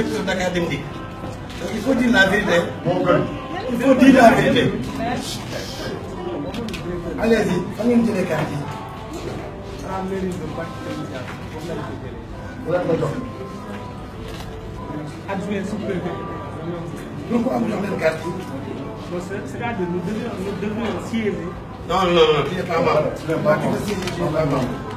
directeur Dakar Dem Dikk. Donc il faut dire la vérité. Il faut dire la vérité. Allez-y, fan ngeen jëlee carte yi. Adjoint sous-préfet. Nous ko am jox leen carte yi. C'est-à-dire nous devrions siéger. Non, tu n'es pas membre.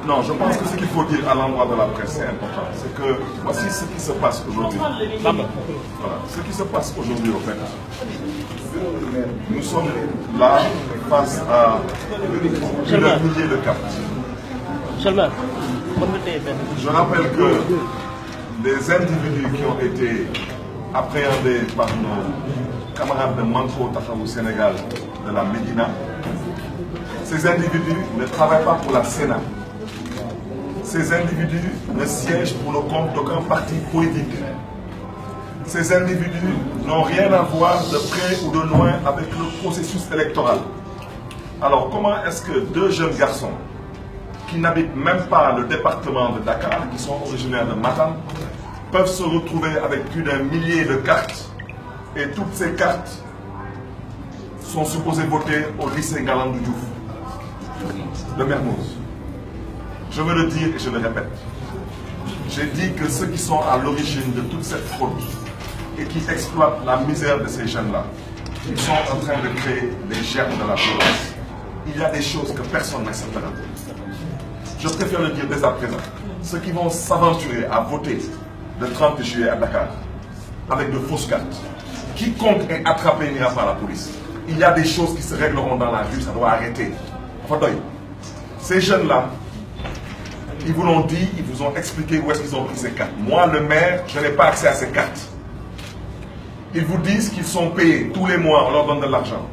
Non, je pense que ce qu'il faut dire à l'endroit de la presse, c'est important. C'est que voici ce qui se passe aujourd'hui. Voilà. Ce qui se passe aujourd'hui, au fait. Nous sommes là face à plus d'un millier de cartes. Je rappelle que les individus qui ont été appréhendés par nos camarades de Manko Tafaou Sénégal de la Médina, ces individus ne travaillent pas pour la Sénat. Ces individus ne siègent pour le compte d'aucun parti politique. Ces individus n'ont rien à voir de près ou de loin avec le processus électoral. Alors comment est-ce que deux jeunes garçons qui n'habitent même pas le département de Dakar, qui sont originaires de Matam, peuvent se retrouver avec plus d'un millier de cartes et toutes ces cartes sont supposées voter au lycée Galandou Diouf de Mermoz. Je veux le dire et je le répète. J'ai dit que ceux qui sont à l'origine de toute cette fraude et qui exploitent la misère de ces jeunes-là, ils sont en train de créer les germes de la violence. Il y a des choses que personne n'acceptera. Je préfère le dire dès à présent. Ceux qui vont s'aventurer à voter le 30 juillet à Dakar avec de fausses cartes, quiconque est attrapé n'ira pas à la police. Il y a des choses qui se régleront dans la rue, ça doit arrêter. Ces jeunes-là, ils vous l'ont dit, ils vous ont expliqué où est-ce qu'ils ont pris ces cartes. Moi, le maire, je n'ai pas accès à ces cartes. Ils vous disent qu'ils sont payés tous les mois, on leur donne de l'argent.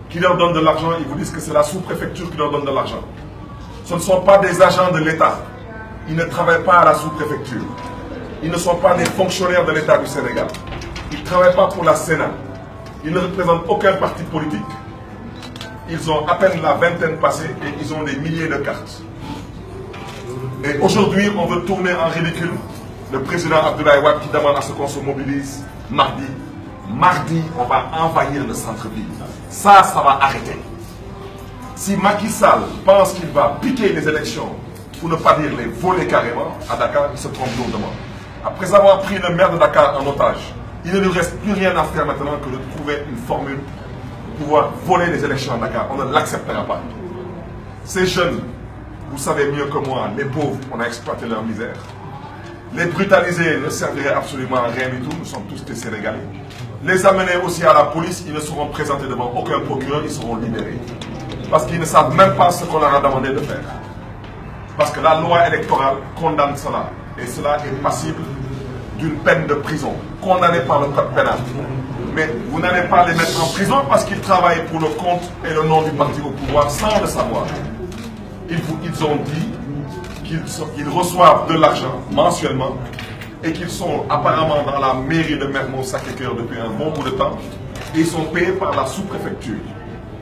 Qui leur donne de l'argent, ils vous disent que c'est la sous-préfecture qui leur donne de l'argent. Ce ne sont pas des agents de l'État. Ils ne travaillent pas à la sous-préfecture. Ils ne sont pas des fonctionnaires de l'État du Sénégal. Ils ne travaillent pas pour la Sénat. Ils ne représentent aucun parti politique. Ils ont à peine la vingtaine passée et ils ont des milliers de cartes. Et aujourd'hui, on veut tourner en ridicule le président Abdoulaye Wade qui demande à ce qu'on se mobilise mardi. Mardi, on va envahir le centre-ville. Ça va arrêter. Si Macky Sall pense qu'il va piquer les élections, pour ne pas dire les voler carrément, à Dakar, il se trompe lourdement. Après avoir pris le maire de Dakar en otage, il ne lui reste plus rien à faire maintenant que de trouver une formule pour pouvoir voler les élections à Dakar. On ne l'acceptera pas. Ces jeunes, vous savez mieux que moi, les pauvres, on a exploité leur misère. Les brutaliser ne servirait absolument à rien du tout, nous sommes tous des Sénégalais. Les amener aussi à la police, ils ne seront présentés devant aucun procureur, ils seront libérés. Parce qu'ils ne savent même pas ce qu'on leur a demandé de faire. Parce que la loi électorale condamne cela. Et cela est passible d'une peine de prison, condamné par le code pénal. Mais vous n'allez pas les mettre en prison parce qu'ils travaillent pour le compte et le nom du parti au pouvoir sans le savoir. Ils ont dit qu'ils reçoivent de l'argent mensuellement et qu'ils sont apparemment dans la mairie de Mermoz-Sacré-Cœur depuis un bon bout de temps et ils sont payés par la sous-préfecture,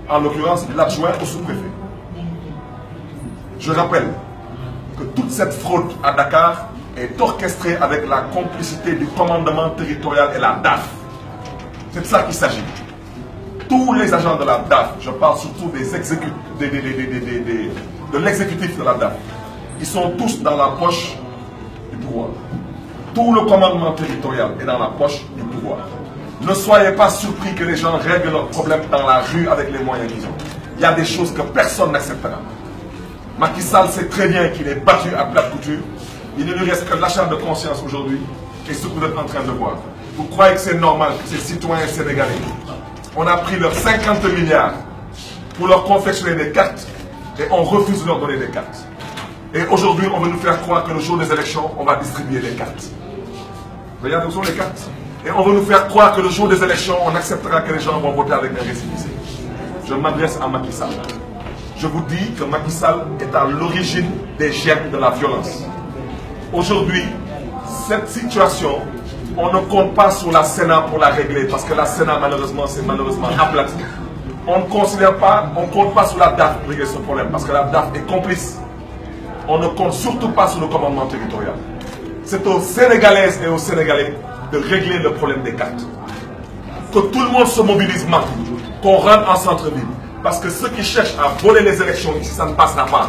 en l'occurrence l'adjoint au sous-préfet. Je rappelle que toute cette fraude à Dakar est orchestrée avec la complicité du commandement territorial et la DAF. C'est de ça qu'il s'agit. Tous les agents de la DAF, je parle surtout des exécutifs, de l'exécutif de la DAF, ils sont tous dans la poche du pouvoir. Tout le commandement territorial est dans la poche du pouvoir. Ne soyez pas surpris que les gens règlent leurs problèmes dans la rue avec les moyens qu'ils ont. Il y a des choses que personne n'acceptera. Macky Sall sait très bien qu'il est battu à plate couture. Il ne lui reste que l'achat de conscience aujourd'hui et ce que vous êtes en train de voir. Vous croyez que c'est normal que ces citoyens sénégalais, on a pris leurs 50 milliards pour leur confectionner des cartes et on refuse de leur donner des cartes. Et aujourd'hui, on veut nous faire croire que le jour des élections, on va distribuer les cartes. Regardez où sont les cartes. Et on veut nous faire croire que le jour des élections, on acceptera que les gens vont voter avec un récépissé. Je m'adresse à Macky Sall. Je vous dis que Macky Sall est à l'origine des germes de la violence. Aujourd'hui, cette situation, on ne compte pas sur la Sénat pour la régler, parce que la Sénat, malheureusement, c'est malheureusement aplati. On ne considère pas, on ne compte pas sur la DAF pour régler ce problème, parce que la DAF est complice. On ne compte surtout pas sur le commandement territorial. C'est aux Sénégalaises et aux Sénégalais de régler le problème des cartes. Que tout le monde se mobilise maintenant, qu'on rentre en centre-ville. Parce que ceux qui cherchent à voler les élections ici, ça ne passera pas.